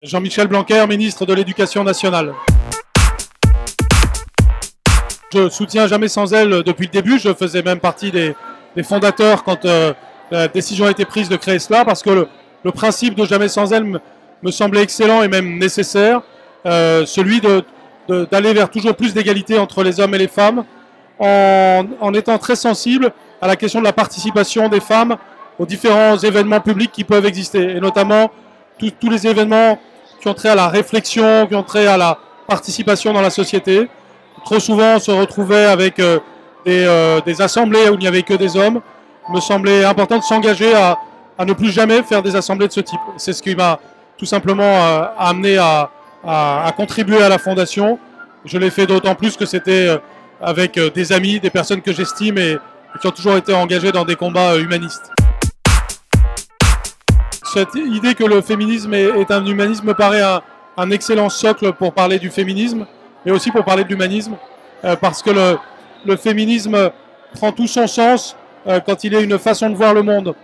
Jean-Michel Blanquer, ministre de l'Éducation nationale. Je soutiens Jamais sans elle depuis le début. Je faisais même partie des fondateurs quand la décision a été prise de créer cela, parce que le principe de Jamais sans elle me semblait excellent et même nécessaire, celui d'aller vers toujours plus d'égalité entre les hommes et les femmes, en étant très sensible à la question de la participation des femmes aux différents événements publics qui peuvent exister, et notamment tous les événements qui ont trait à la réflexion, qui ont trait à la participation dans la société. Trop souvent, on se retrouvait avec des assemblées où il n'y avait que des hommes. Il me semblait important de s'engager à ne plus jamais faire des assemblées de ce type. C'est ce qui m'a tout simplement amené à contribuer à la Fondation. Je l'ai fait d'autant plus que c'était avec des amis, des personnes que j'estime et qui ont toujours été engagées dans des combats humanistes. Cette idée que le féminisme est un humanisme me paraît un excellent socle pour parler du féminisme, mais aussi pour parler de l'humanisme, parce que le féminisme prend tout son sens quand il est une façon de voir le monde,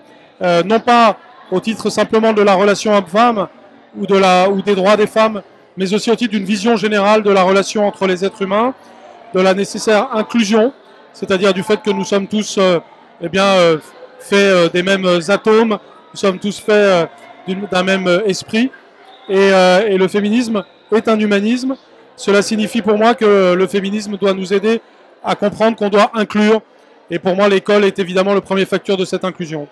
non pas au titre simplement de la relation homme-femme ou des droits des femmes, mais aussi au titre d'une vision générale de la relation entre les êtres humains, de la nécessaire inclusion, c'est-à-dire du fait que nous sommes tous faits des mêmes atomes, nous sommes tous faits d'un même esprit, et le féminisme est un humanisme. Cela signifie pour moi que le féminisme doit nous aider à comprendre qu'on doit inclure, et pour moi l'école est évidemment le premier facteur de cette inclusion.